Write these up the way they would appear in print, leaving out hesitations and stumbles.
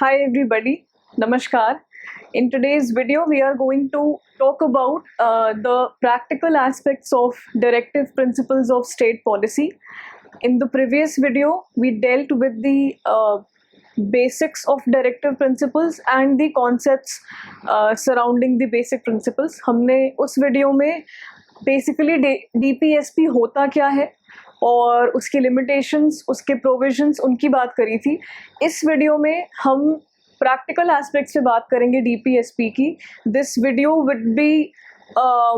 Hi everybody, Namaskar. In today's video, we are going to talk about the practical aspects of directive principles of state policy. In the previous video, we dealt with the basics of directive principles and the concepts surrounding the basic principles. हमने उस video में basically DPSP होता क्या है और उसके limitations, उसके provisions, उनकी बात करी थी. इस वीडियो में हम प्रैक्टिकल एस्पेक्ट्स पे बात करेंगे DPSP की. This video would be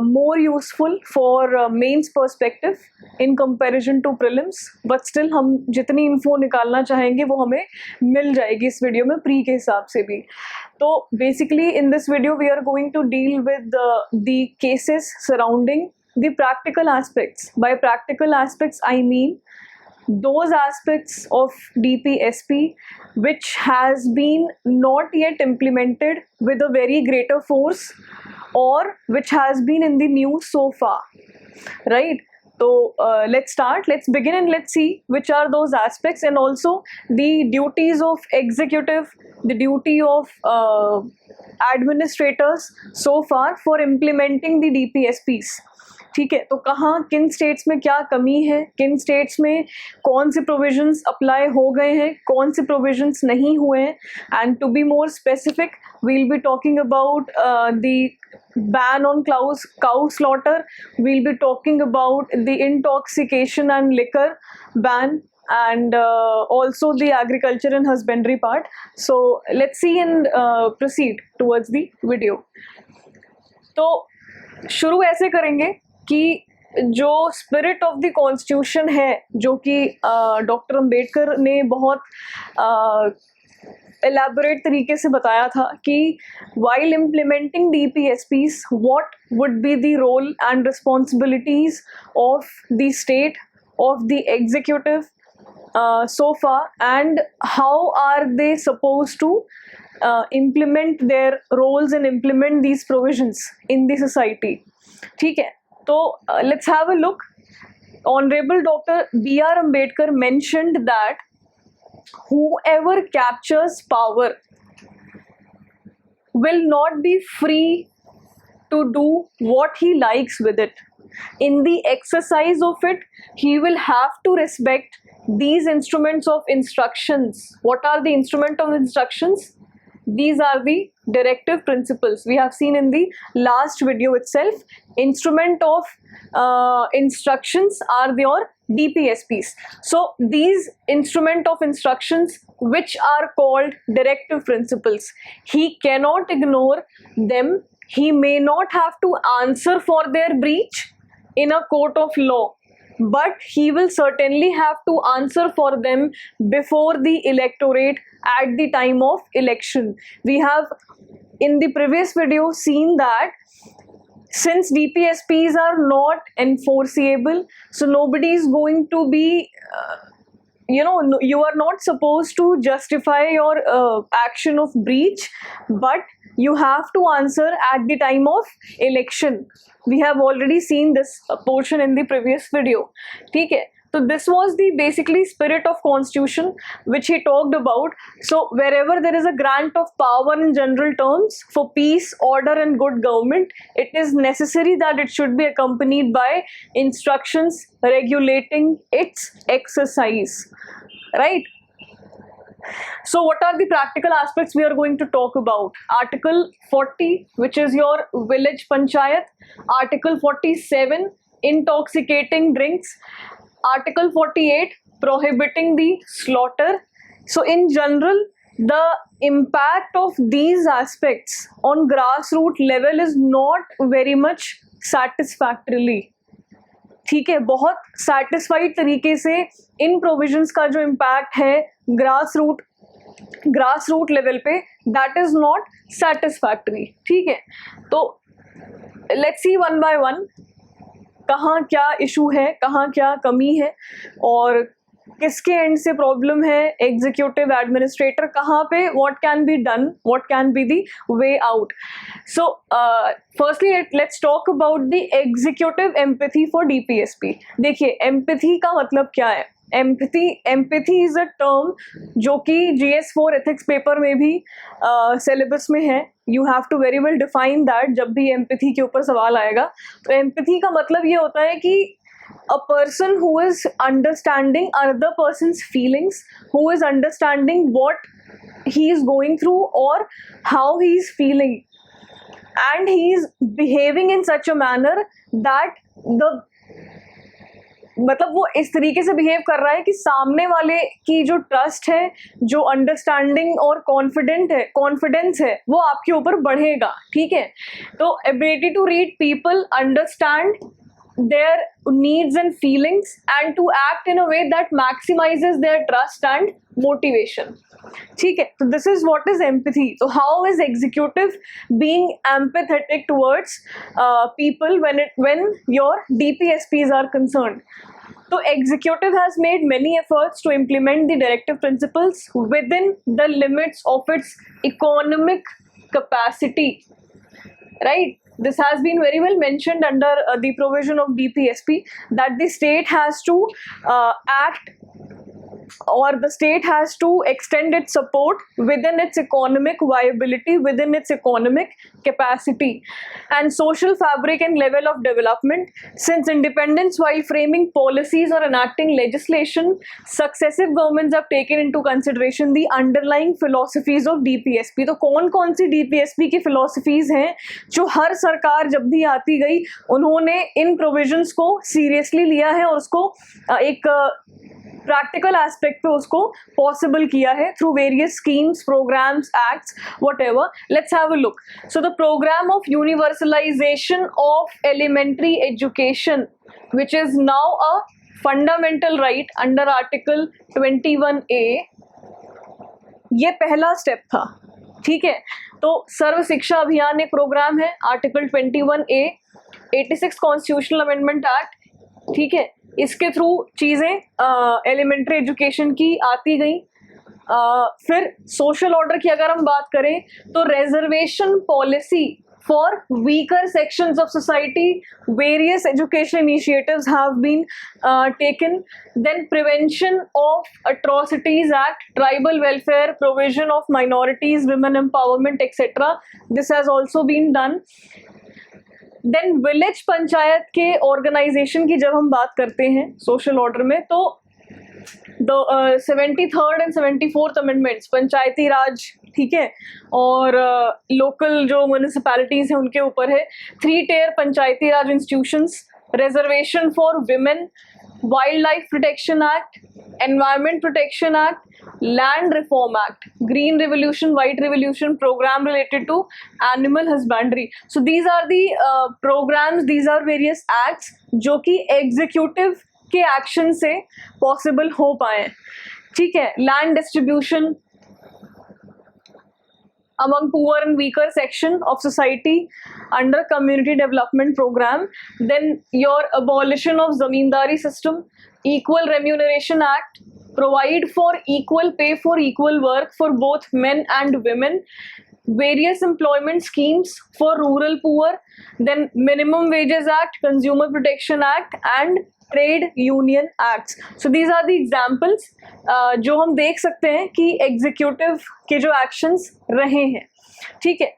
more useful for mains perspective in comparison to prelims, but still हम जितनी info निकालना चाहेंगे वो हमें मिल जाएगी इस वीडियो में प्री के हिसाब से भी. तो basically in this video we are going to deal with the cases surrounding the practical aspects. By practical aspects I mean those aspects of DPSP which has been not yet implemented with a very greater force or which has been in the news so far, right? So let's start, let's begin, and let's see which are those aspects, and also the duties of executive, the duty of administrators so far for implementing the DPSPs. ठीक है, तो कहाँ किन states में क्या कमी है, किन स्टेट्स में कौन से प्रोविजंस अप्लाई हो गए हैं, कौन से प्रोविजंस नहीं हुए हैं. And to be more specific we'll be talking about the ban on cow slaughter. We'll be talking about the intoxication and liquor ban, and also the agriculture and husbandry part. So let's see and proceed towards the video. तो शुरू ऐसे करेंगे कि जो spirit of the constitution है, जो कि doctor Ambedkar ने बहुत elaborate तरीके से बताया था कि while implementing DPSPs, what would be the role and responsibilities of the state, of the executive so far, and how are they supposed to implement their roles and implement these provisions in the society. ठीक है, तो let's have a look. Honorable Dr. B.R. Ambedkar mentioned that whoever captures power will not be free to do what he likes with it. In the exercise of it, he will have to respect these instruments of instructions. What are the instrument of instructions? These are the directive principles. We have seen in the last video itself. Instrument of instructions are your DPSPs. So these instrument of instructions which are called directive principles, he cannot ignore them. He may not have to answer for their breach in a court of law, but he will certainly have to answer for them before the electorate at the time of election. We have in the previous video seen that since DPSPs are not enforceable, so nobody is going to be you are not supposed to justify your action of breach, but you have to answer at the time of election. We have already seen this portion in the previous video. ठीक है, so this was the basically spirit of constitution which he talked about. So wherever there is a grant of power in general terms for peace, order and good government, it is necessary that it should be accompanied by instructions regulating its exercise, right? So what are the practical aspects we are going to talk about? Article 40, which is your village panchayat. Article 47, intoxicating drinks. Article 48, prohibiting the slaughter. So in general, the impact of these aspects on grassroots level is not very much satisfactorily. ठीक है, बहुत satisfied तरीके से इन provisions का जो impact है grassroot level पे, that is not satisfactory. ठीक है, तो let's see one by one कहाँ क्या इशू है, कहाँ क्या कमी है और किसके एंड से प्रॉब्लम है, एग्जीक्यूटिव एडमिनिस्ट्रेटर कहाँ पे, what can be done, what can be the way out. So firstly let's talk about the executive empathy for DPSP. देखिए एम्पैथी का मतलब क्या है. एम्पैथी इज अ टर्म जो कि GS4 एथिक्स पेपर में भी सिलेबस में है. You have to very well define that जब भी एम्पैथी के ऊपर सवाल आएगा. तो एम्पैथी का मतलब ये होता है कि a person who is understanding other person's feelings, who is understanding what he is going through or how he is feeling, and he is behaving in such a manner that the मतलब वो इस तरीके से behave कर रहा है कि सामने वाले की जो ट्रस्ट है, जो अंडरस्टैंडिंग और कॉन्फिडेंस है वो आपके ऊपर बढ़ेगा. ठीक है. तो ability to read people, understand their needs and feelings, and to act in a way that maximizes their trust and motivation. ठीक है. So this is what is empathy. So how is executive being empathetic towards people when your DPSPs are concerned? So executive has made many efforts to implement the directive principles within the limits of its economic capacity, right? This has been very well mentioned under the provision of DPSP that the state has to act, or the state has to extend its support within its economic viability, within its economic capacity and social fabric and level of development. Since independence, while framing policies or enacting legislation, successive governments have taken into consideration the underlying philosophies of DPSP. तो कौन सी DPSP की philosophies हैं जो हर सरकार जब भी आती गई उन्होंने इन provisions को seriously लिया है और उसको एक प्रैक्टिकल एस्पेक्ट पे उसको पॉसिबल किया है through various schemes, programmes, acts, whatever. Let's have a look. So the programme of universalisation of elementary education which is now a fundamental right under article 21A, ये पहला स्टेप था. ठीक है. तो सर्व शिक्षा अभियान एक प्रोग्राम है, article 21A, 86 constitutional amendment act. ठीक है. इसके थ्रू चीज़ें एलिमेंट्री एजुकेशन की आती गई. फिर सोशल ऑर्डर की अगर हम बात करें तो reservation policy for weaker sections of society, various education initiatives have been taken. Then prevention of atrocities act, tribal welfare, provision of minorities, women empowerment etcetera, this has also been done. Then village panchayat के organisation की जब हम बात करते हैं social order में, तो the 73rd and 74th amendments Panchayati Raj, ठीक है, और लोकल जो म्यूनिसिपैलिटीज हैं उनके ऊपर है. 3 tier Panchayati Raj institutions, reservation for women, wildlife protection act, environment protection act, land reform act, green revolution, white revolution, programme related to animal husbandry. So these are the programmes, these are various acts जो कि executive के action से possible हो पाए. ठीक है. Land distribution among poor and weaker section of society under community development program. Then your abolition of zamindari system, equal remuneration act, provide for equal pay for equal work for both men and women, various employment schemes for rural poor, then minimum wages act, consumer protection act and trade union acts. So these are the examples जो हम देख सकते हैं कि executive के जो actions रहे हैं. ठीक है.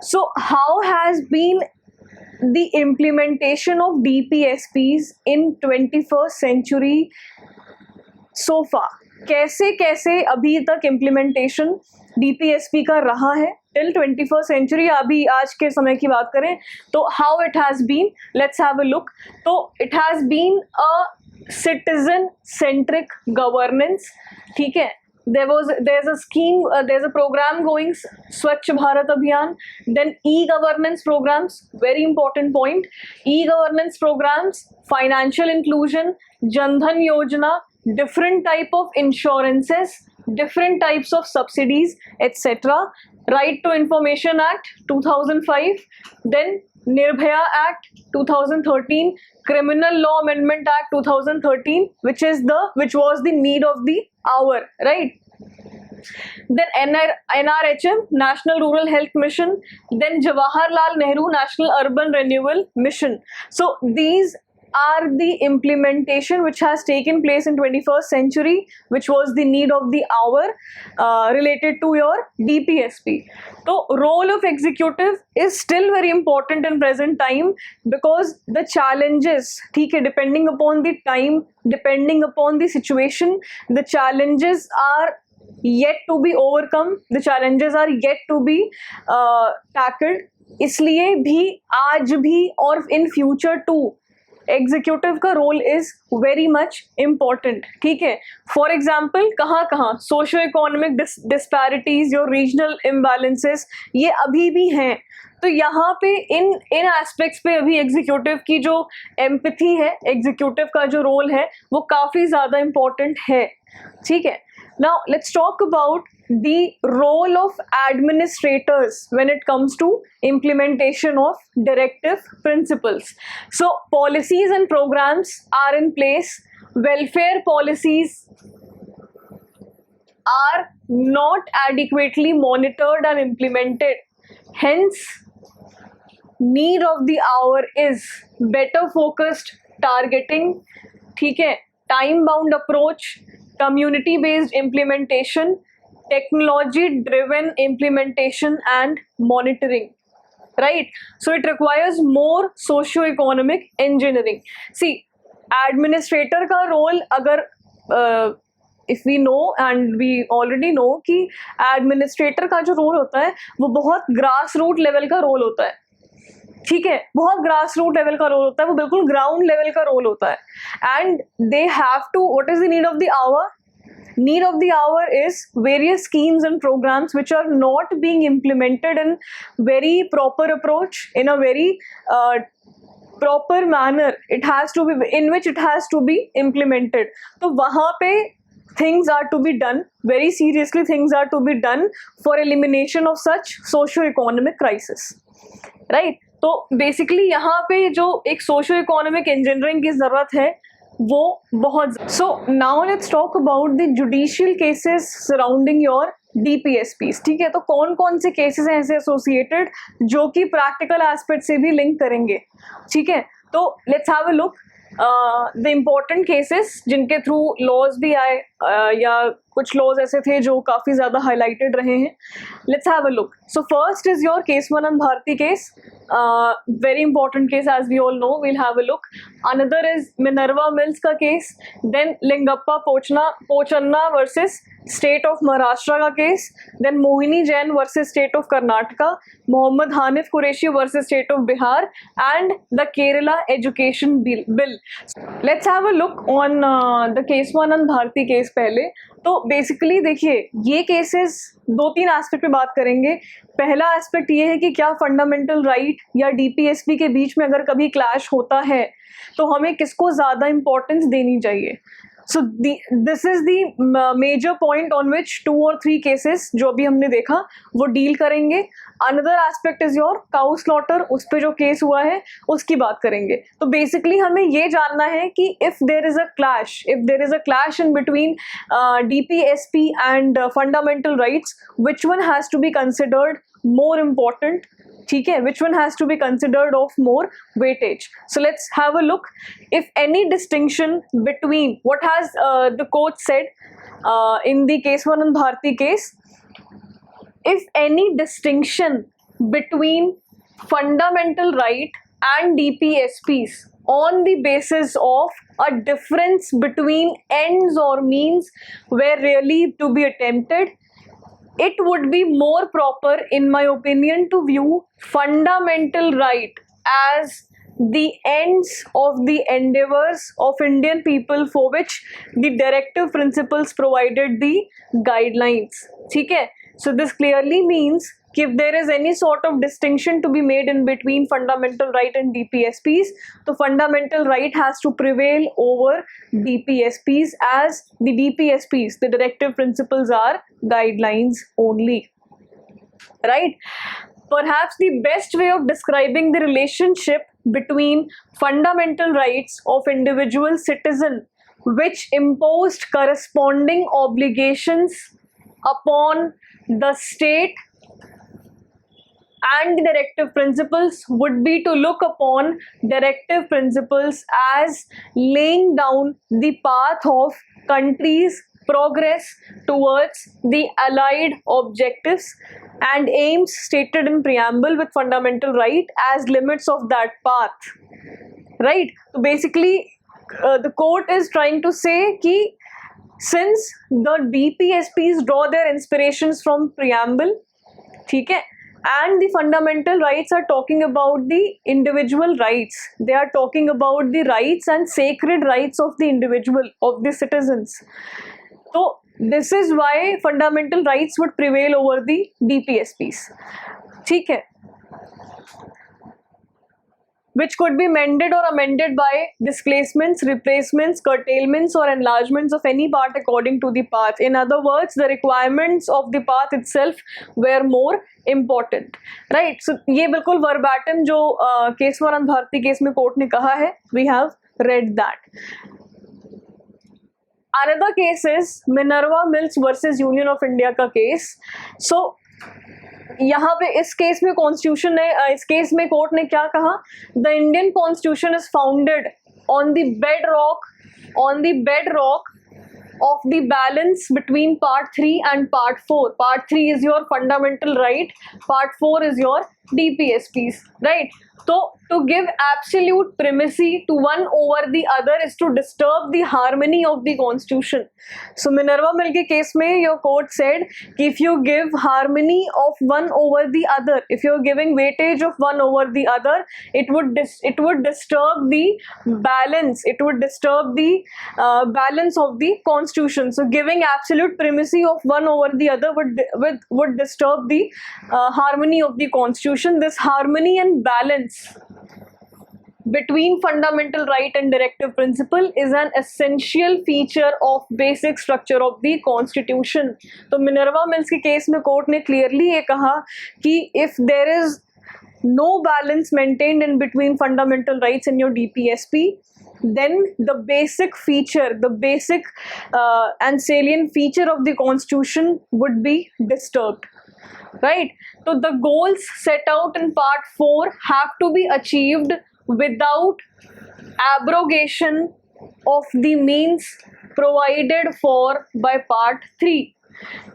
So how has been the implementation of DPSPs in 21st century so far? कैसे कैसे अभी तक इम्प्लीमेंटेशन DPSP का रहा है टिल 21st सेंचुरी. अभी आज के समय की बात करें तो how it has been, let's have a look. तो it has been a citizen centric governance. ठीक है. there's a scheme, there's a program going, Swachh Bharat Abhiyan. Then e-governance programs, very important point. E-governance programs, financial inclusion, Jan Dhan Yojana, different type of insurances, different types of subsidies, etc. Right to Information Act 2005. Then Nirbhaya Act 2013, Criminal Law Amendment Act 2013, which was the need of the hour, right? Then NRHM, National Rural Health Mission. Then Jawaharlal Nehru National Urban Renewal Mission. So these are the implementation which has taken place in 21st century, which was the need of the hour related to your DPSP. So role of executive is still very important in present time because the challenges, ठीक है, depending upon the time, depending upon the situation, the challenges are yet to be overcome, the challenges are yet to be tackled. इसलिए भी आज भी और in future to executive का role is very much important. ठीक है, for example कहाँ कहाँ socio economic disparities, your regional imbalances, ये अभी भी हैं. तो यहाँ पे इन एस्पेक्ट्स पे अभी एग्जीक्यूटिव की जो एम्पैथी है, एग्जीक्यूटिव का जो रोल है, वो काफ़ी ज़्यादा इम्पॉर्टेंट है. ठीक है, now let's talk about the role of administrators when it comes to implementation of directive principles. So policies and programs are in place, welfare policies are not adequately monitored and implemented, hence need of the hour is better focused targeting, ठीक है, time bound approach, community based implementation, technology driven implementation and monitoring, right? So it requires more socio-economic engineering. See, administrator का role अगर if we know and we already know कि administrator का जो role होता है वो बहुत grass root level का role होता है. ठीक है, बहुत ग्रास रूट लेवल का रोल होता है, वो बिल्कुल ग्राउंड लेवल का रोल होता है. And they have to, what is the need of the hour? Need of the hour is various schemes and programs which are not being implemented in very proper approach, in a very proper manner. It has to be in which it has to be implemented. तो वहाँ पे things are to be done very seriously. Things are to be done for elimination of such socio-economic crisis, right? तो basically यहाँ पे जो एक socio economic engineering की ज़रूरत है वो बहुत. So now let's talk about the judicial cases surrounding your DPSPs. ठीक है, तो कौन कौन से केसेस हैं ऐसे एसोसिएटेड जो कि प्रैक्टिकल एस्पेक्ट से भी लिंक करेंगे. ठीक है, तो let's have a look the important cases जिनके थ्रू लॉज भी आए या कुछ लॉज ऐसे थे जो काफ़ी ज़्यादा हाईलाइटेड रहे हैं. Let's have a look. So first is your Kesavananda Bharati case, very important case as we all know. We'll have a look. Another is Minerva Mills का case. Then Lingappa Pochanna versus State of Maharashtra का case. Then Mohini Jain versus State of Karnataka. Mohammad Hanif Qureshi versus State of Bihar. And the Kerala Education Bill. Let's have a look on the Keswanand Bharti case पहले. तो basically देखिए, ये cases दो तीन aspect पे बात करेंगे. पहला एस्पेक्ट ये है कि क्या फंडामेंटल राइट या DPSP के बीच में अगर कभी क्लैश होता है तो हमें किसको ज़्यादा इम्पोर्टेंस देनी चाहिए. So this is the major point on which 2 और 3 केसेस जो अभी हमने देखा वो डील करेंगे. Another aspect is your cow slaughter, उस पर जो केस हुआ है उसकी बात करेंगे. तो बेसिकली हमें ये जानना है कि if there is a clash in between DPSP and fundamental rights, which one has to be considered more important. ठीक है, which one has to be considered of more weightage. So let's have a look. If any distinction between what has the court said in the Keswanand Bharti case, if any distinction between fundamental right and DPSPs on the basis of a difference between ends or means were really to be attempted, it would be more proper, in my opinion, to view fundamental right as the ends of the endeavors of Indian people for which the directive principles provided the guidelines. ठीक है, so this clearly means if there is any sort of distinction to be made in between fundamental right and DPSPs, the fundamental right has to prevail over DPSPs, as the DPSPs, the directive principles, are guidelines only, right? Perhaps the best way of describing the relationship between fundamental rights of individual citizen which imposed corresponding obligations upon the state and the directive principles would be to look upon directive principles as laying down the path of countries' progress towards the allied objectives and aims stated in preamble with fundamental right as limits of that path. Right? So basically, the court is trying to say कि since the DPSPs draw their inspirations from preamble, ठीक है, and the fundamental rights are talking about the individual rights. They are talking about the rights and sacred rights of the individual, of the citizens. So this is why fundamental rights would prevail over the DPSPs. ठीक है, which could be mended or amended by displacements, replacements, curtailments or enlargements of any part according to the path. In other words, the requirements of the path itself were more important. Right? So ये बिल्कुल verbatim जो Keshavananda Bharti case में court ने कहा है, we have read that. Another case is Minerva Mills versus Union of India का case. So यहाँ पे इस केस में कॉन्स्टिट्यूशन ने इस केस में कोर्ट ने क्या कहा, the Indian constitution is founded on the bed rock of the balance between part 3 and part 4. Part 3 is your fundamental right, part 4 is your DPSPs, right? So to give absolute primacy to one over the other is to disturb the harmony of the constitution. So Minerva Mill के case में your court said कि if you give harmony of one over the other, if you're giving weightage of one over the other, it would disturb the balance. It would disturb the balance of the constitution. So giving absolute primacy of one over the other would disturb the harmony of the constitution. This harmony and balance between fundamental right and directive principle is an essential feature of basic structure of the constitution. तो Minerva mills के case में court ने clearly ये कहा कि if there is no balance maintained in between fundamental rights in your DPSP, then the basic feature, the basic and salient feature of the constitution would be disturbed. Right? So the goals set out in part 4 have to be achieved without abrogation of the means provided for by part 3.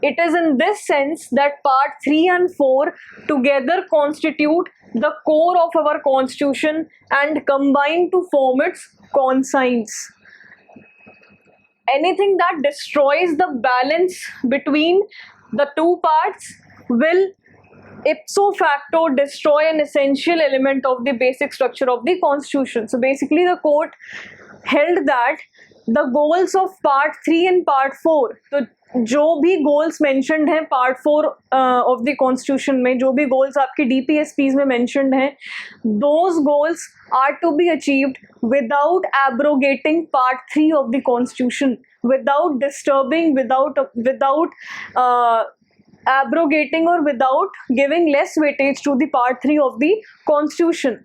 It is in this sense that part 3 and 4 together constitute the core of our constitution and combine to form its conscience. Anything that destroys the balance between the two parts will ipso facto destroy an essential element of the basic structure of the constitution. So basically the court held that the goals of part 3 and part 4, तो जो भी goals mentioned हैं part 4 of the constitution में, जो भी goals आपके DPSPs में mentioned हैं, those goals are to be achieved without abrogating part 3 of the constitution, without disturbing, without abrogating or without giving less weightage to the part 3 of the constitution.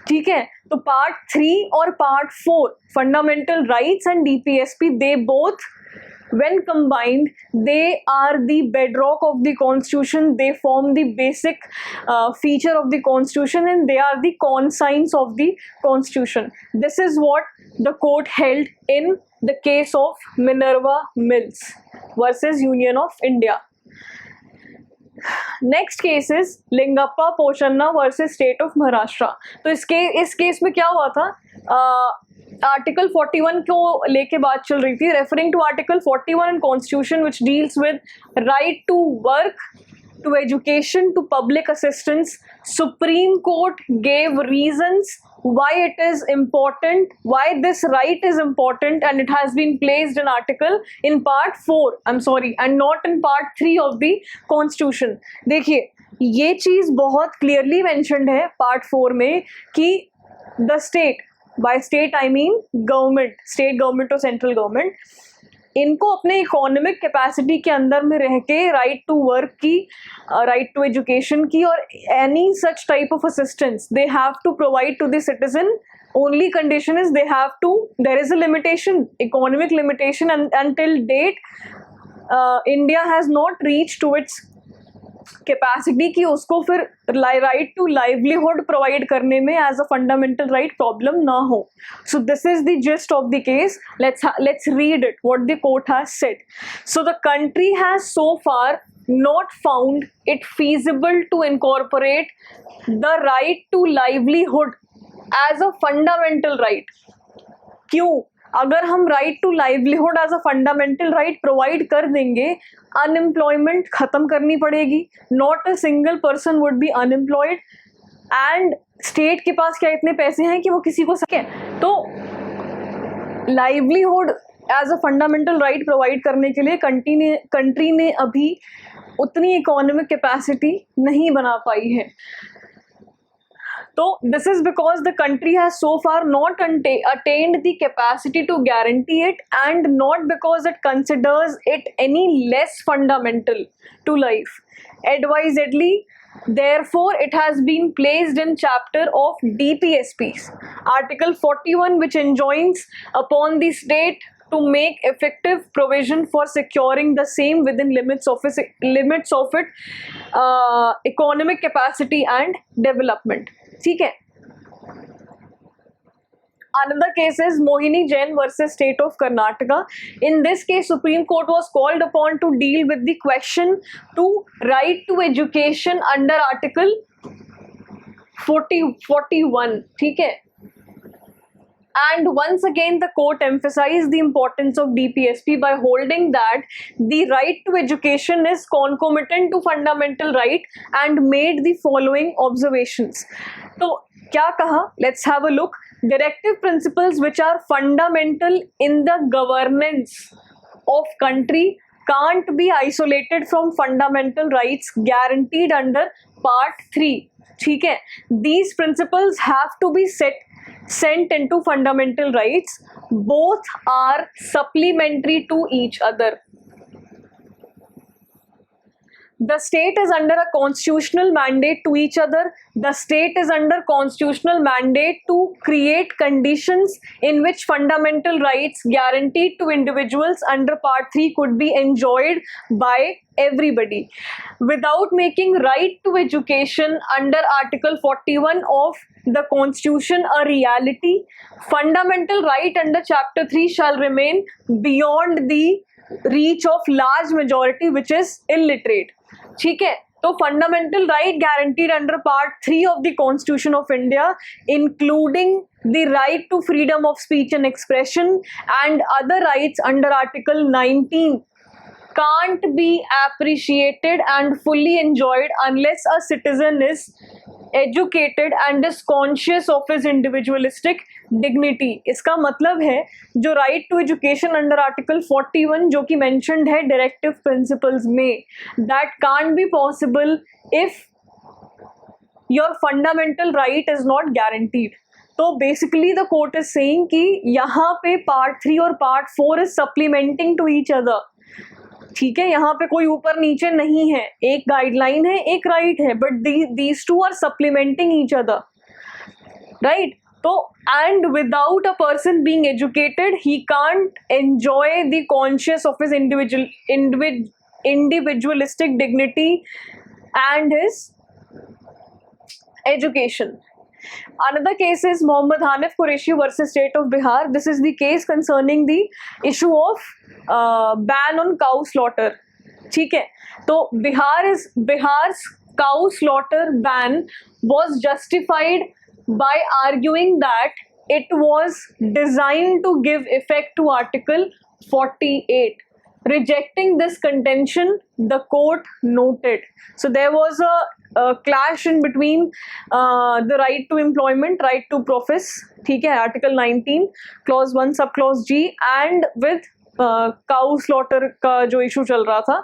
ठीक है, तो part 3 और part 4 fundamental rights and DPSP, they both when combined they are the bedrock of the constitution. They form the basic feature of the constitution and they are the conscience of the constitution. This is what the court held in the case of Minerva Mills versus Union of India. Next case is Lingappa Pochanna versus state of Maharashtra. तो इस case में क्या हुआ था, article 41 को लेके बात चल रही थी. Referring to article 41 in constitution which deals with right to work, to education, to public assistance, Supreme Court gave reasons why it is important, why this right is important, and it has been placed in article in part 4, and not in part 3 of the constitution. देखिए ये चीज बहुत clearly mentioned है part 4 में कि the state, by state I mean government, state government or central government, इनको अपने economic capacity के अंदर में रह के राइट टू वर्क की, राइट टू एजुकेशन की और any such type of assistance they have to provide to the citizen. Only condition is they have to, there is a limitation, economic limitation, and until date India has not reached to its capacity की उसको फिर right to livelihood provide करने में as a fundamental right problem ना हो. So this is the gist of the case. Let's read it what the court has said. So the country has so far not found it feasible to incorporate the right to livelihood as a fundamental right. क्यों? अगर हम right to livelihood as a fundamental right provide कर देंगे, unemployment खत्म करनी पड़ेगी. Not a single person would be unemployed and state के पास क्या इतने पैसे हैं कि वो किसी को सके. तो livelihood as a fundamental right provide करने के लिए कंट्री ने अभी उतनी इकोनॉमिक कैपेसिटी नहीं बना पाई है. तो this is because the country has so far not attained the capacity to guarantee it and not because it considers it any less fundamental to life. Advisedly, therefore, it has been placed in chapter of DPSPs, Article 41, which enjoins upon the state to make effective provision for securing the same within limits of its economic capacity and development. ठीक है. Another case is Mohini Jain versus State of Karnataka. In this case, Supreme Court was called upon to deal with the question to right to education under Article 41. ठीक है. And once again, the court emphasized the importance of DPSP by holding that the right to education is concomitant to fundamental right and made the following observations. तो क्या कहा? Let's have a look. Directive principles which are fundamental in the governance of country can't be isolated from fundamental rights guaranteed under Part 3. ठीक है. These principles have to be sent into fundamental rights. Both are supplementary to each other. The state is under a constitutional mandate to each other. The state is under constitutional mandate to create conditions in which fundamental rights guaranteed to individuals under Part 3 could be enjoyed by everybody. Without making right to education under Article 41 of the Constitution a reality, fundamental right under Chapter 3 shall remain beyond the reach of large majority which is illiterate. ठीक है. तो fundamental right guaranteed under part 3 of the constitution of India, including the right to freedom of speech and expression and other rights under article 19 can't be appreciated and fully enjoyed unless a citizen is educated and is conscious of his individualistic dignity. इसका मतलब है जो right to education under article 41 जो कि mentioned है directive principles में, that can't be possible if your fundamental right is not guaranteed. तो basically the court is saying कि यहाँ पे पार्ट 3 और part 4 is supplementing to each other. ठीक है. यहाँ पे कोई ऊपर नीचे नहीं है, एक गाइडलाइन है, एक राइट है, but these two are supplementing each other, right. तो and without a person being educated he can't enjoy the conscious of his individualistic dignity and his education. Another case is Mohammad Hanif Qureshi versus State of Bihar. This is the case concerning the issue of ban on cow slaughter. ठीक है. तो Bihar's cow slaughter ban was justified by arguing that it was designed to give effect to Article 48. Rejecting this contention, the court noted. So there was a clash in between the right to employment, right to profess, ठीक है, Article 19, Clause 1, Subclause G, and with cow slaughter का जो issue चल रहा था,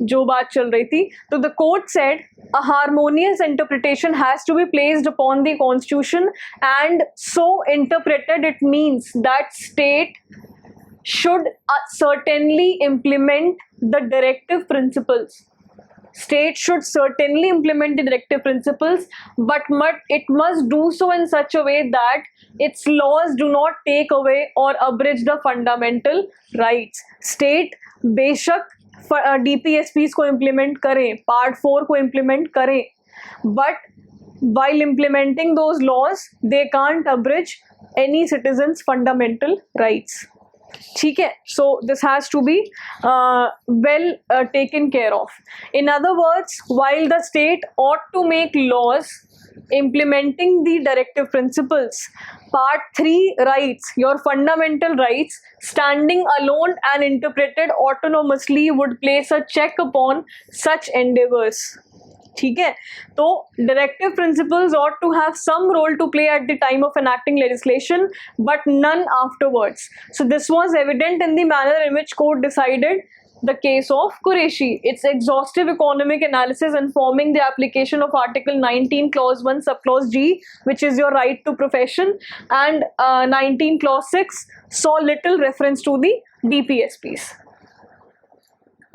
जो बात चल रही थी. तो the court said a harmonious interpretation has to be placed upon the constitution, and so interpreted it means that state should certainly implement the directive principles. State should certainly implement the directive principles, but it must do so in such a way that its laws do not take away or abridge the fundamental rights. State बेशक DPSPs को implement करें, Part 4 को implement करें, but while implementing those laws they can't abridge any citizen's fundamental rights. ठीक है, so this has to be well taken care of. In other words, while the state ought to make laws implementing the directive principles, Part 3 rights, your fundamental rights, standing alone and interpreted autonomously would place a check upon such endeavors. ठीक है, तो directive principles ought to have some role to play at the time of enacting legislation, but none afterwards. So this was evident in the manner in which court decided the case of Qureshi. Its exhaustive economic analysis informing the application of Article 19 Clause 1 Subclause G, which is your right to profession, and 19 Clause 6 saw little reference to the DPSPs.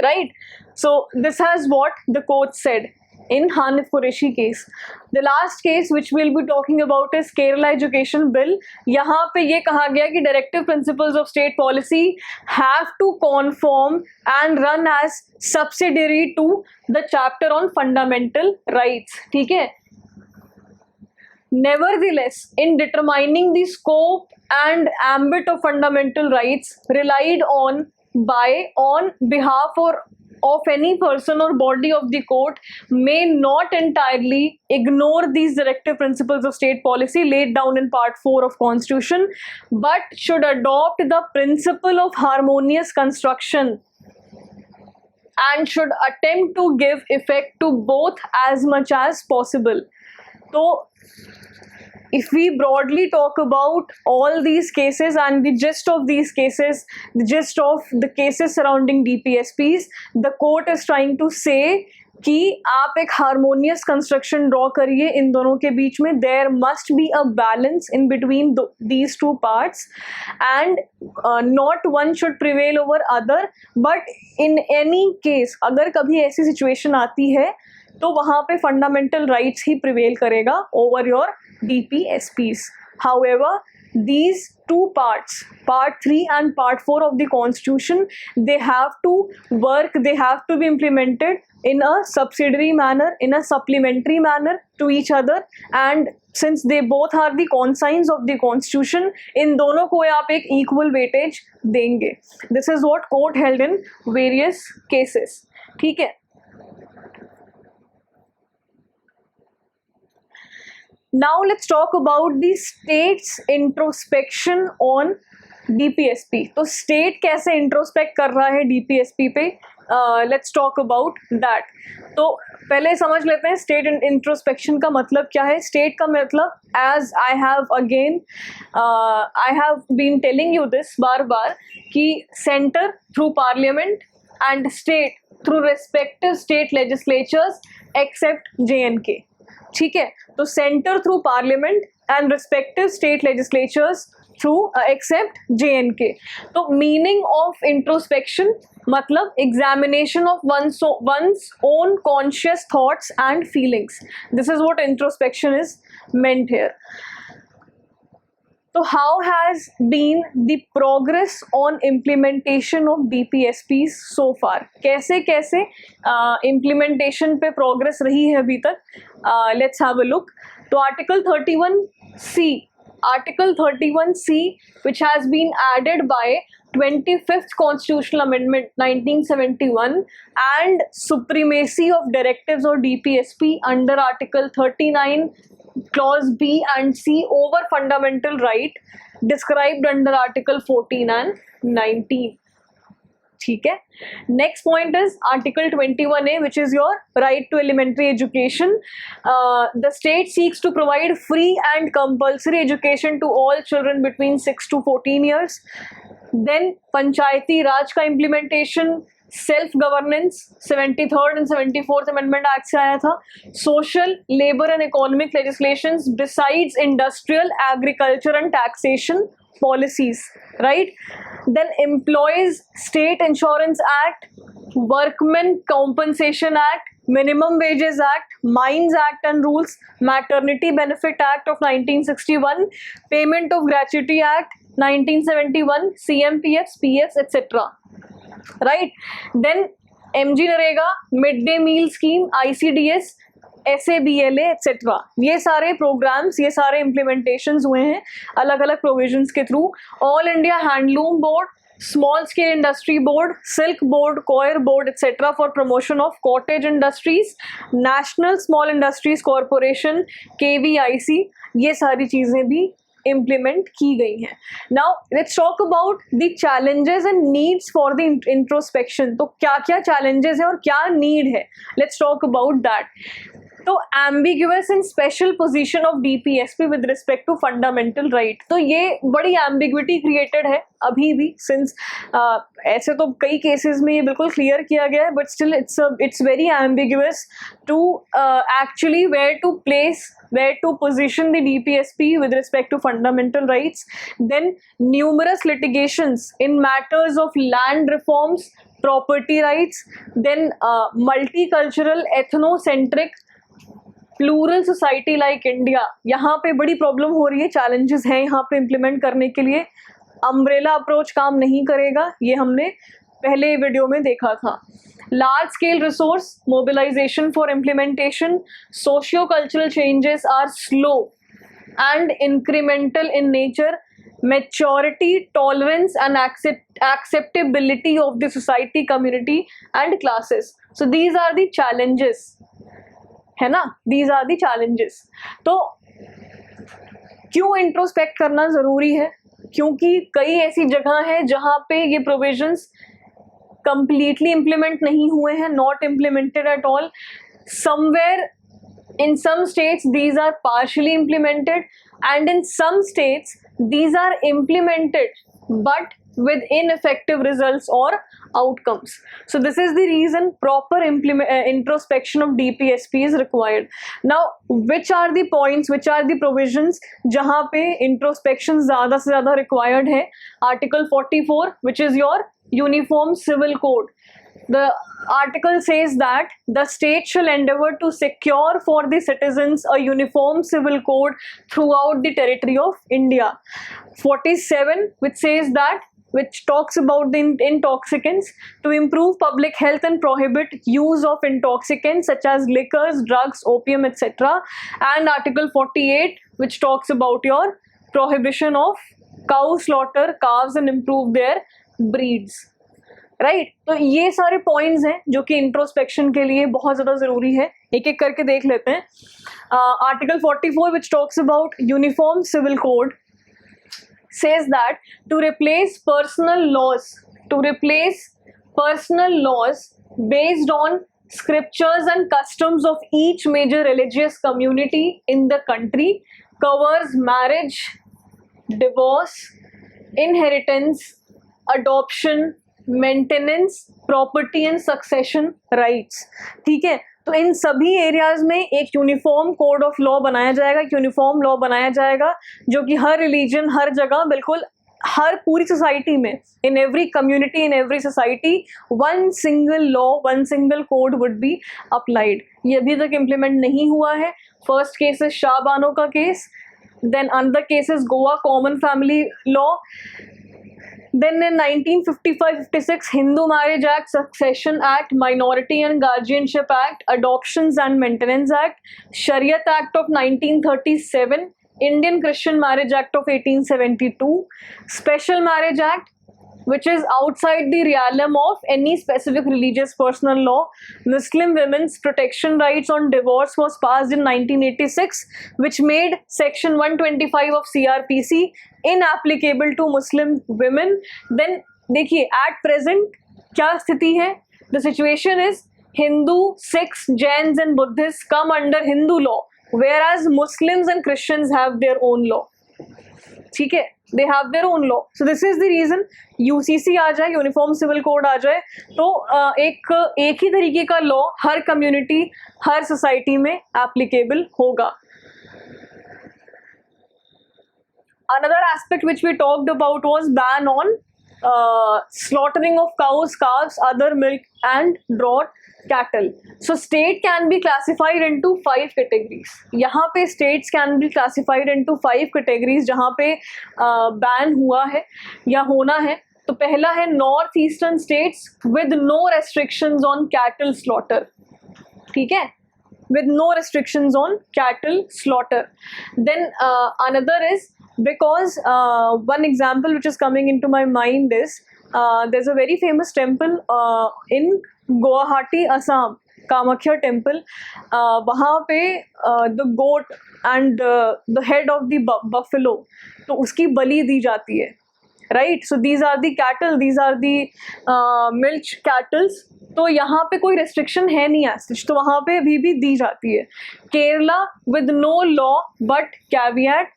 Right? So this has what the court said in Hanif Qureshi case. The last case which we'll be talking about is Kerala Education Bill. यहाँ पे ये कहा गया कि directive principles of state policy have to conform and run as subsidiary to the chapter on fundamental rights. ठीक है. Nevertheless, in determining the scope and ambit of fundamental rights relied on behalf of any person or body of the court may not entirely ignore these directive principles of state policy laid down in Part 4 of Constitution, but should adopt the principle of harmonious construction and should attempt to give effect to both as much as possible. So if we broadly talk about all these cases and the gist of these cases, the gist of the cases surrounding DPSPs, the court is trying to say कि आप एक harmonious construction draw करिए इन दोनों के बीच में. There must be a balance in between these two parts and not one should prevail over other, but in any case अगर कभी ऐसी सिचुएशन आती है तो वहाँ पे फंडामेंटल राइट्स ही प्रिवेल करेगा over your DPSPs. However, these two parts, Part 3 and Part 4 of the Constitution, they have to work, they have to be implemented in a subsidiary manner, in a supplementary manner to each other, and since they both are the consigns of the Constitution, in दोनों को आप एक equal weightage देंगे. This is what court held in various cases. ठीक है. Now let's talk about the state's introspection on DPSP. तो state कैसे introspect कर रहा है DPSP पे, let's talk about that. तो पहले समझ लेते हैं state introspection का मतलब क्या है. State का मतलब, as I have been telling you this बार बार, कि center through parliament and state through respective state legislatures except JNK. ठीक है, तो centre through parliament and respective state legislatures through except JNK. तो मीनिंग ऑफ इंट्रोस्पेक्शन मतलब examination of one's own conscious thoughts and feelings. This is what introspection is meant here. So how has been the progress on implementation of DPSPs so far? कैसे कैसे implementation पे progress रही है अभी तक? Let's have a look. तो Article 31C, which has been added by 25th Constitutional Amendment 1971, and supremacy of directives or DPSP under Article 39 Clause B and C over fundamental right described under Article 14 and 19. ठीक है. Next point is Article 21A, which is your right to elementary education. The state seeks to provide free and compulsory education to all children between 6 to 14 years. Then Panchayati Raj का implementation, self governance 73rd and 74th amendment act से आया था. Social, labour and economic legislations besides industrial, agriculture and taxation policies, right. Then employees state insurance act, workman compensation act, minimum wages act, mines act and rules, maternity benefit act of 1961, payment of gratuity act 1971, CMPFs, PFs, etc. Right. Then MG NREGA, mid day meal scheme, ICDS, SABLA etcetera, ये सारे programmes, ये सारे implementations हुए हैं अलग अलग provisions के थ्रू. All India handloom board, small scale industry board, silk board, coir board etcetera for promotion of cottage industries, national small industries corporation, KVIC, ये सारी चीज़ें भी इम्प्लीमेंट की गई हैं. Now let's talk about the challenges and needs for the introspection. तो क्या क्या चैलेंजेस है और क्या नीड है, लेट्स टॉक अबाउट दैट. तो ambiguous and special position of DPSP with respect to fundamental right. तो ये बड़ी एम्बिग्विटी क्रिएटेड है अभी भी, सिंस ऐसे तो कई केसेस में ये बिल्कुल क्लियर किया गया है, but still it's very ambiguous to actually where to position the DPSP with respect to fundamental rights. Then numerous litigations in matters of land reforms, property rights, then multicultural, ethnocentric, plural society like India, यहाँ पे बड़ी problem हो रही है, challenges हैं यहाँ पे implement करने के लिए. अम्ब्रेला अप्रोच काम नहीं करेगा, ये हमने पहले वीडियो में देखा था. Large scale resource mobilisation for implementation, socio cultural changes are slow and incremental in nature, maturity, tolerance and acceptability of the society, community and classes. So these are the challenges, है ना, these are the challenges. तो क्यों introspect करना ज़रूरी है? क्योंकि कई ऐसी जगह है जहाँ पे ये प्रोविजंस completely implement नहीं हुए हैं, not implemented at all. Somewhere in some states these are partially implemented, and in some states these are implemented but with ineffective results or outcomes. So this is the reason proper introspection of DPSP is required. Now which are the points, which are the provisions जहाँ पे introspection ज़्यादा से ज़्यादा required है? Article 44, which is your Uniform Civil Code. The article says that the state shall endeavor to secure for the citizens a uniform civil code throughout the territory of India. 47, which talks about the intoxicants, to improve public health and prohibit use of intoxicants such as liquors, drugs, opium, etc. And Article 48, which talks about your prohibition of cow slaughter, calves, and improve their breeds. Right तो ये सारे points हैं जो कि introspection के लिए बहुत ज़्यादा ज़रूरी है. एक एक करके देख लेते हैं. Article 44 which talks about uniform civil code says that to replace personal laws based on scriptures and customs of each major religious community in the country, covers marriage, divorce, inheritance, adoption, maintenance, property and succession rights. ठीक है, तो इन सभी areas में एक uniform code of law बनाया जाएगा, एक uniform law बनाया जाएगा जो कि हर रिलीजन, हर जगह, बिल्कुल हर पूरी सोसाइटी में, in every community, in every society, one single law, one single code would be applied. ये अभी तक इम्प्लीमेंट नहीं हुआ है. First case is Shah Bano का केस, then another case is Goa common family law. Then in 1955-56, Hindu Marriage Act, Succession Act, Minority and Guardianship Act, Adoptions and Maintenance Act, Shariat Act of 1937, Indian Christian Marriage Act of 1872, Special Marriage Act, which is outside the realm of any specific religious personal law. Muslim women's protection rights on divorce was passed in 1986, which made section 125 of CRPC inapplicable to Muslim women. Then देखिए at present क्या स्थिति है? The situation is Hindu, Sikhs, Jains and Buddhists come under Hindu law, whereas Muslims and Christians have their own law. ठीक है, they have their own law. So this is the reason UCC आ जाए, uniform civil code आ जाए, तो एक ही तरीके का law हर community, हर society में applicable होगा. Another aspect which we talked about was ban on slaughtering of cows, calves, other milk and draught cattle. So state can be classified into 5 categories. यहाँ पे states can be classified into 5 categories जहाँ पे ban हुआ है या होना है. तो पहला है north eastern states with no restrictions on cattle slaughter, ठीक है, with no restrictions on cattle slaughter. Then another is because one example which is coming into my mind is there's a very famous temple in Guwahati, Assam, Kamakhya temple. वहाँ पे the goat and the head of the buffalo, तो उसकी बलि दी जाती है, right? So these are the cattle, these are the milch cattle. तो यहाँ पे कोई रेस्ट्रिक्शन है नहीं एज, तो वहाँ पे भी दी जाती है. Kerala with no law but caveat.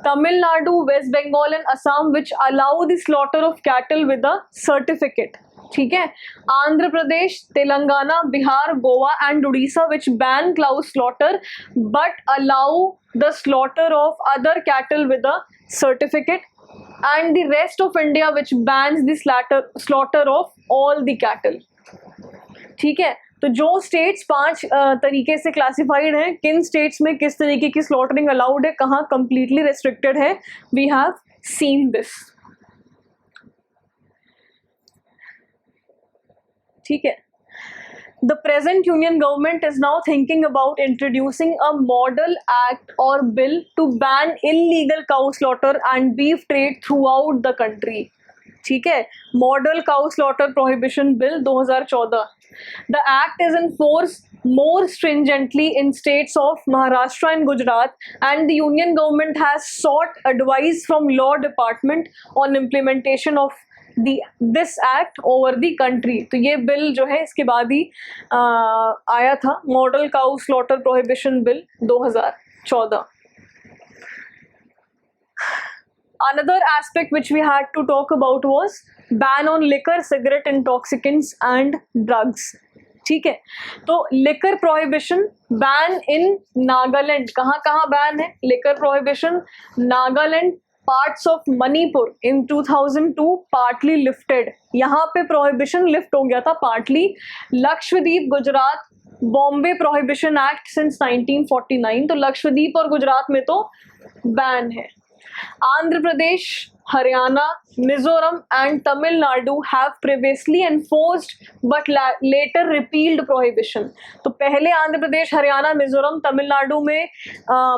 Tamil Nadu, West Bengal and Assam which allow the slaughter of cattle with a certificate, ठीक है. Andhra Pradesh, Telangana, Bihar, Goa and Orissa which ban cow slaughter but allow the slaughter of other cattle with a certificate. And the rest of India which bans the slaughter of all the cattle, ठीक है. तो जो states 5 तरीके से classified हैं, किन स्टेट्स में किस तरीके की स्लॉटरिंग अलाउड है, कहाँ कंप्लीटली रेस्ट्रिक्टेड है, वी हैव सीन दिस, ठीक है. The present union government is now thinking about introducing a model act or bill to ban illegal cow slaughter and beef trade throughout the country, ठीक है. Model cow slaughter prohibition bill 2014. The act is in force more stringently in states of Maharashtra and Gujarat, and the union government has sought advice from law department on implementation of this act over the country. तो ये bill जो है इसके बाद ही आया था, model cow slaughter prohibition bill 2014. Another aspect which we had to talk about was ban on liquor, cigarette, intoxicants and drugs, ठीक है. तो liquor prohibition ban in Nagaland, कहाँ कहाँ बैन है liquor prohibition? Nagaland, parts of Manipur in 2002 partly lifted, यहाँ पे prohibition lift हो गया था partly. Lakshadweep, Gujarat, Bombay prohibition act since 1949, तो लक्षद्वीप और गुजरात में तो बैन है. Andhra Pradesh, Haryana, Mizoram and Tamil Nadu have previously enforced but later repealed prohibition. तो पहले आंध्र प्रदेश, हरियाणा, मिजोरम, तमिलनाडु में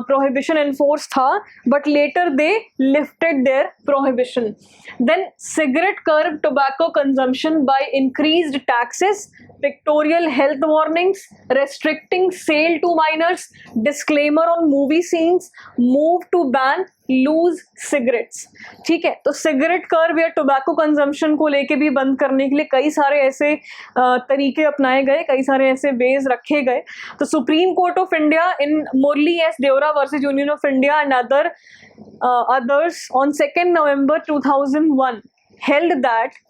prohibition enforced था, but later they lifted their prohibition. Then cigarette curbed tobacco consumption by increased taxes, pictorial health warnings, restricting sale to minors, disclaimer on movie scenes, move to ban loose cigarettes, ठीक है. तो cigarette curb या tobacco consumption को लेके भी बंद करने के लिए कई सारे ऐसे तरीके अपनाए गए, कई सारे ऐसे वेज रखे गए. तो supreme court of India in Murli S Deora versus union of India and others on 2nd November 2001 held that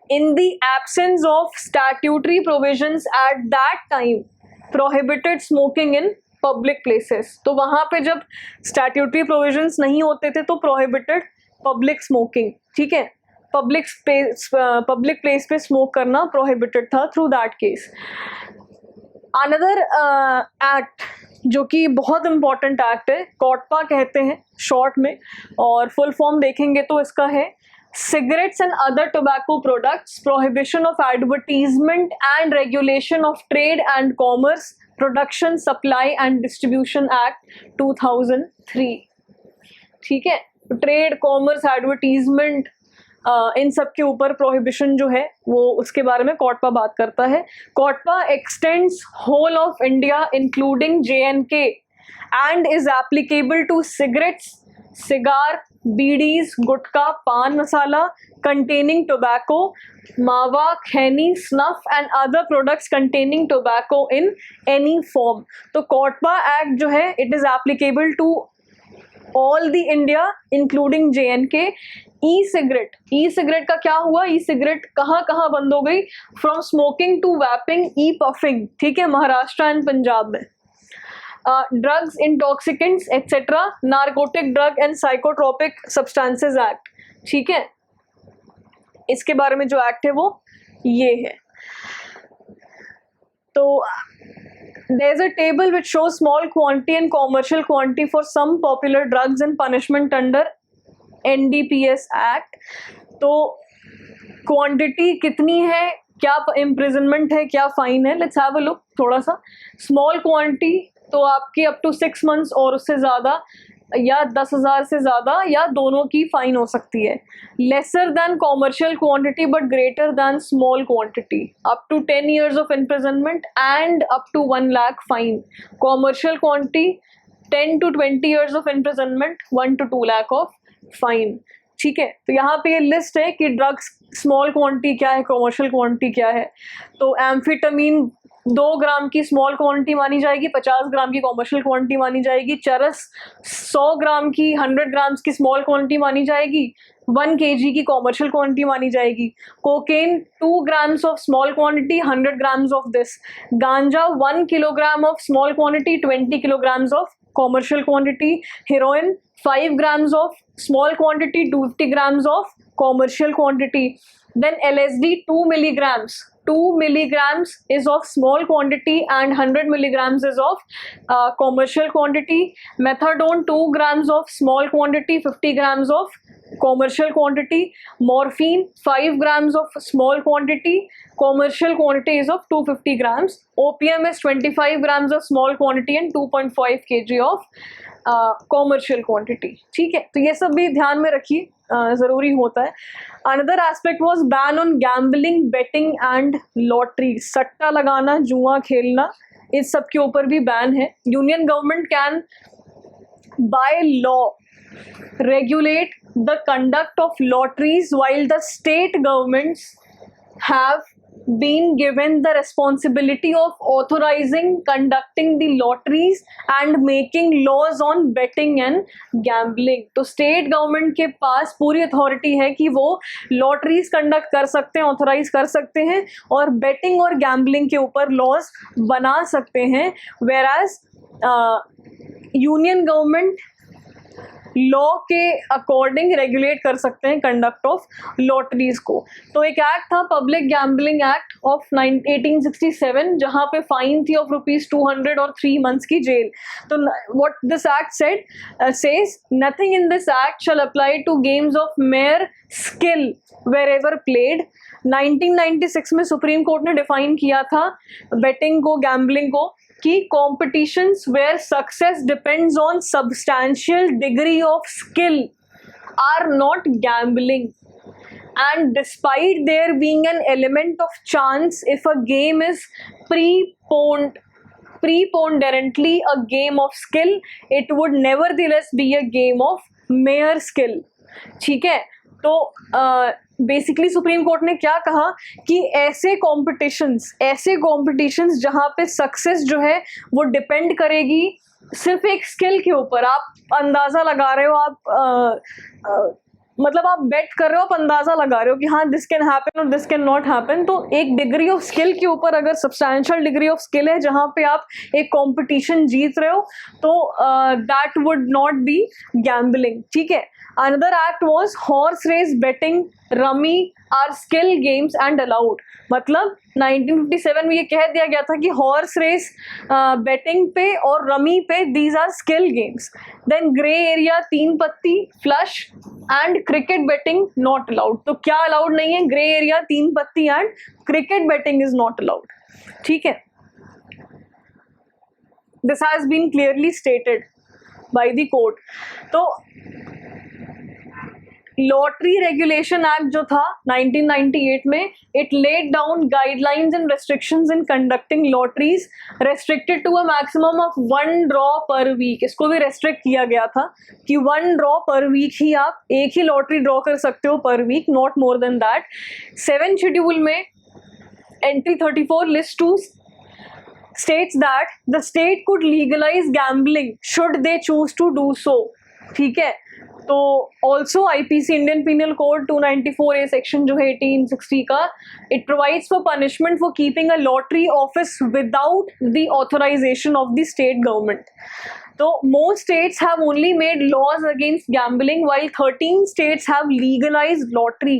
in the absence of statutory provisions at that time prohibited smoking in public places. तो वहाँ पे जब statutory provisions नहीं होते थे तो prohibited public smoking, ठीक है. पब्लिक प्लेस पे स्मोक करना प्रोहिबिटेड था through that case. Another act जो कि बहुत इंपॉर्टेंट एक्ट है, कॉटपा कहते हैं शॉर्ट में, और फुल फॉर्म देखेंगे तो इसका है Cigarettes and other tobacco products, prohibition of advertisement and regulation of trade and commerce, Production, Supply and Distribution Act 2003, ठीक है. ट्रेड, कॉमर्स, एडवर्टीजमेंट, इन सब के ऊपर प्रोहिबिशन जो है वो उसके बारे में कॉटपा बात करता है. COTPA extends whole of India including JNK and is applicable to cigarettes, cigar, bidis, gutkha, pan masala containing tobacco, मावा, खैनी, snuff and other products containing tobacco in any form. तो कॉटपा एक्ट जो है it is applicable to all the India including JNK. E cigarette का क्या हुआ? E cigarette कहाँ कहाँ बंद हो गई? From smoking to vaping, e puffing, ठीक है, महाराष्ट्र एंड पंजाब में. Drugs, intoxicants etcetera, narcotic drug and psychotropic substances act, ठीक है. इसके बारे में जो एक्ट है वो ये है. तो there is a table which shows small quantity and commercial quantity for some popular drugs and punishment under NDPS act. तो क्वांटिटी कितनी है, क्या इम्प्रिजनमेंट है, क्या फाइन है, लेट्स हैव अ लुक थोड़ा सा। स्मॉल क्वांटिटी तो आपकी अप टू 6 months और उससे ज़्यादा, या 10,000 से ज़्यादा, या दोनों की फाइन हो सकती है। Lesser than commercial quantity but greater than small quantity, up to 10 years of imprisonment and up to 1 lakh fine. Commercial quantity 10 to 20 years of imprisonment, 1 to 2 lakh of fine. ठीक है, तो यहाँ पे ये लिस्ट है कि ड्रग्स स्मॉल क्वांटिटी क्या है, कॉमर्शियल क्वांटिटी क्या है। तो एम्फिटामिन 2 ग्राम की स्मॉल क्वांटिटी मानी जाएगी, 50 ग्राम की कॉमर्शियल क्वांटिटी मानी जाएगी। चरस 100 ग्राम की 100 ग्राम्स की स्मॉल क्वांटिटी मानी जाएगी, 1 kg की कॉमर्शियल क्वांटिटी मानी जाएगी। Cocaine 2 grams of small quantity, 100 grams of this. Ganja 1 kilogram of small quantity, 20 kilograms of commercial quantity. Heroin 5 grams of small quantity, 250 grams of commercial quantity. Then LSD 2 milligrams, 2 milligrams is of small quantity and 100 milligrams is of commercial quantity. Methadone 2 grams of small quantity, 50 grams of commercial quantity. Morphine 5 grams of small quantity, commercial quantity is of 250 grams. Opium is 25 grams of small quantity and 2.5 kg of commercial quantity. ठीक है, तो ये सब भी ध्यान में रखिए, ज़रूरी होता है। Another aspect was ban on gambling, betting and lottery. सट्टा लगाना, जुआ खेलना, इस सब के ऊपर भी बैन है। Union government can by law regulate the conduct of lotteries while the state governments have been given the responsibility of authorizing conducting the lotteries and making laws on betting and gambling। तो state government के पास पूरी authority है कि वो lotteries conduct कर सकते हैं, authorise कर सकते हैं, और बेटिंग और गैम्बलिंग के ऊपर लॉज बना सकते हैं। वेराज यूनियन गवर्नमेंट लॉ के अकॉर्डिंग रेगुलेट कर सकते हैं कंडक्ट ऑफ लॉटरीज को। तो एक एक्ट था पब्लिक गैम्बलिंग एक्ट ऑफ 1867, जहाँ पे फाइन थी ऑफ ₹200 और 3 months की जेल। तो what this act said says, nothing in this act shall apply to games of mayor skill wherever played. 1996 में सुप्रीम कोर्ट ने डिफाइन किया था बेटिंग को, गैम्बलिंग को, कि competitions where success depends on substantial degree of skill are not gambling, and despite there being an element of chance, if a game is preponderantly a game of skill, it would nevertheless be a game of mere skill। ठीक है, तो basically supreme court ने क्या कहा कि ऐसे competitions जहाँ पे सक्सेस जो है वो डिपेंड करेगी सिर्फ एक स्किल के ऊपर। आप अंदाज़ा लगा रहे हो, आप मतलब आप बेट कर रहे हो, आप अंदाज़ा लगा रहे हो कि हाँ दिस कैन हैपन और दिस कैन नॉट हैपन। तो एक डिग्री ऑफ स्किल के ऊपर, अगर सब्सटैंशियल डिग्री ऑफ स्किल है जहाँ पे आप एक कंपटीशन जीत रहे हो, तो that would not be gambling. ठीक है, another act was horse race, betting, rummy are skill games and allowed. मतलब 1957 में ये कह दिया गया था कि हॉर्स रेस, बेटिंग पे और रमी पे, these are skill games. Then grey area, 3 patti, flush and cricket betting not allowed. तो क्या अलाउड नहीं है? Grey area, 3 patti and cricket betting is not allowed. ठीक है, this has been clearly stated by the court. तो lottery regulation act जो था 1998 में, it laid down guidelines and restrictions in conducting lotteries restricted to a maximum of 1 draw per week. इसको भी restrict किया गया था कि 1 ड्रॉ पर वीक ही आप एक ही लॉटरी ड्रॉ कर सकते हो per week, not more than that. 7th schedule में entry 34 list 2 states that the state could legalize gambling should they choose to do so। ठीक है, तो also IPC Indian penal code 294A section जो है 1860 का, it provides for punishment for keeping a lottery office without the authorisation of the state government. तो most states have only made laws against gambling while 13 states have legalized lottery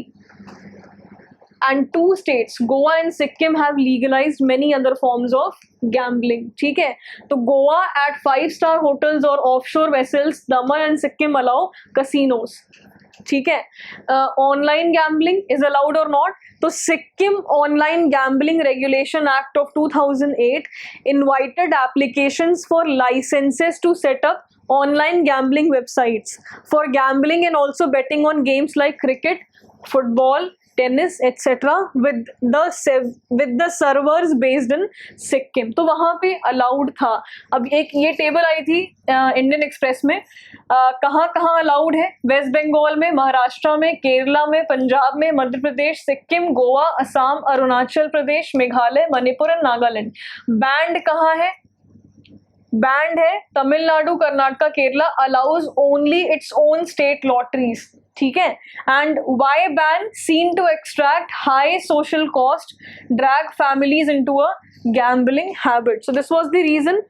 and 2 states, Goa and Sikkim, have legalized many other forms of gambling। ठीक है, तो Goa at 5-star hotels और offshore vessels, Daman and Sikkim allow casinos। ठीक है. Online gambling is allowed और not? तो Sikkim online gambling regulation act of 2008 invited applications for licences to set up online gambling websites for gambling and also betting on games like cricket, football, tennis, etc. with the servers based in Sikkim. तो वहाँ पे allowed था. अब एक ये table I थी Indian express में, कहाँ कहाँ अलाउड है. वेस्ट बंगाल में, महाराष्ट्र में, केरला में, पंजाब में, मध्य प्रदेश, सिक्किम, गोवा, असम, अरुणाचल प्रदेश, मेघालय, मणिपुर एंड नागालैंड. बैंड कहाँ है? बैंड है Tamil Nadu, Karnataka, Kerala. Allows only its own state lotteries. ठीक है. And why ban? Seen to extract high social cost, drag families into a gambling habit. So this was the reason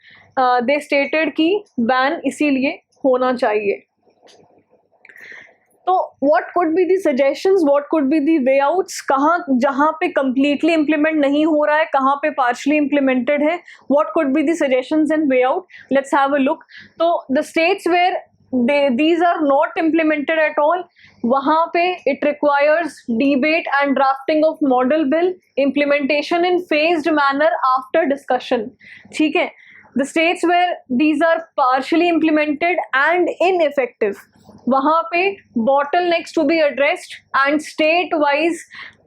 they stated कि ban इसीलिए होना चाहिए. तो what could be the suggestions, what could be the way outs? कहाँ जहाँ पे completely implement नहीं हो रहा है, कहाँ पे partially implemented है, what could be the suggestions and way out? Let's have a look. तो the states where these are not implemented at all, वहाँ पे it requires debate and drafting of model bill, implementation in phased manner after discussion. ठीक है. The states where these are partially implemented and ineffective, वहाँ पे bottlenecks to be addressed and state-wise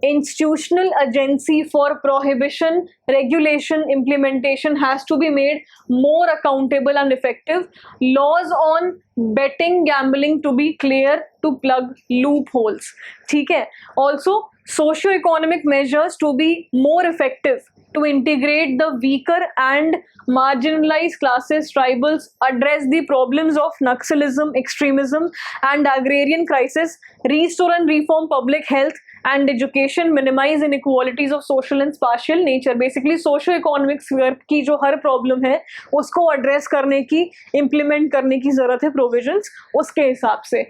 institutional agency for prohibition, regulation, implementation has to be made more accountable and effective. Laws on betting, gambling to be clear to plug loopholes. ठीक है. Also, socio-economic measures to be more effective to integrate the weaker and marginalized classes, tribals, address the problems of Naxalism, extremism and agrarian crisis, restore and reform public health and education, minimize inequalities of social and spatial nature. Basically socio-economic sphere की जो हर problem है उसको address करने की, implement करने की ज़रूरत है provisions उसके हिसाब से.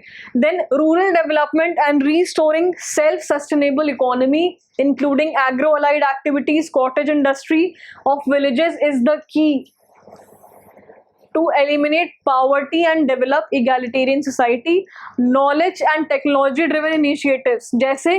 Then rural development and restoring self-sustainable economy including agro-allied activities, cottage industry of villages is the key to eliminate poverty and develop egalitarian society. Knowledge and technology driven initiatives जैसे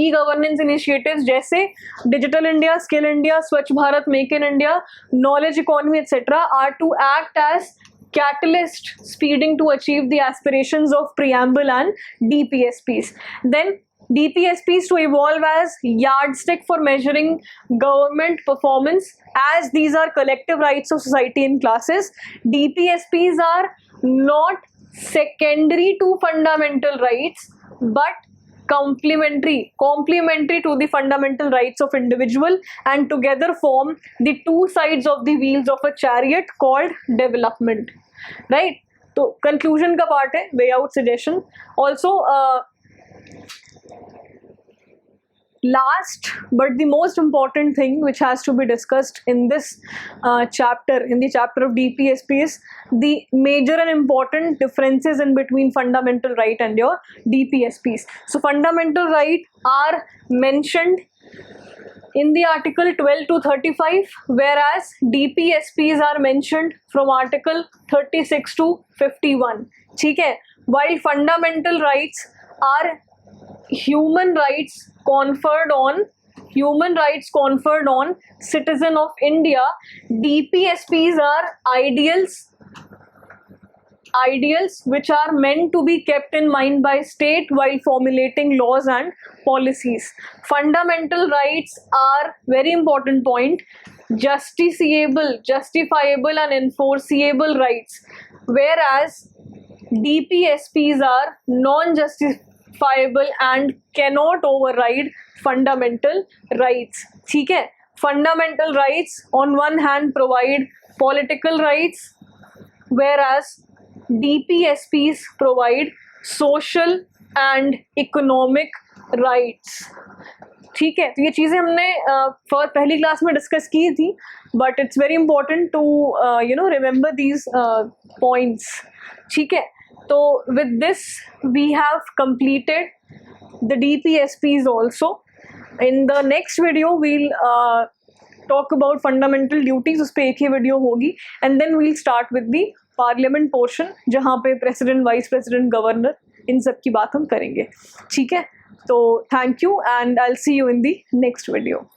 e-governance initiatives जैसे Digital India, Skill India, Swachh Bharat, Make in India, knowledge economy etc. are to act as catalyst speeding to achieve the aspirations of preamble and DPSPs. Then DPSPs to evolve as yardstick for measuring government performance, as these are collective rights of society and classes. DPSPs are not secondary to fundamental rights but complementary to the fundamental rights of individual and together form the two sides of the wheels of a chariot called development. Right? So conclusion का part है, way out suggestion. Also last but the most important thing which has to be discussed in this chapter, in the chapter of DPSP, is the major and important differences in between fundamental right and your DPSPs. So fundamental right are mentioned in the article 12 to 35, whereas DPSPs are mentioned from article 36 to 51. ठीक है. While fundamental rights are human rights conferred on citizen of India, DPSPs are ideals which are meant to be kept in mind by state while formulating laws and policies. Fundamental rights are, very important point, justiciable, justifiable and enforceable rights, whereas DPSPs are non-justifiable and cannot override fundamental rights. ठीक है. Fundamental rights on one hand provide political rights, whereas DPSPs provide social and economic rights. ठीक है. तो ये चीज़ें हमने पहली class में डिस्कस की थी, but it's very important to remember these points. ठीक है. So with this we have completed the DPSPs also. In the next video we'll talk about fundamental duties, उस पे एक ही वीडियो होगी, and then we'll start with the parliament portion जहाँ पे president, vice president, governor इन सब की बात हम करेंगे, ठीक है? तो thank you and I will see you in the next video.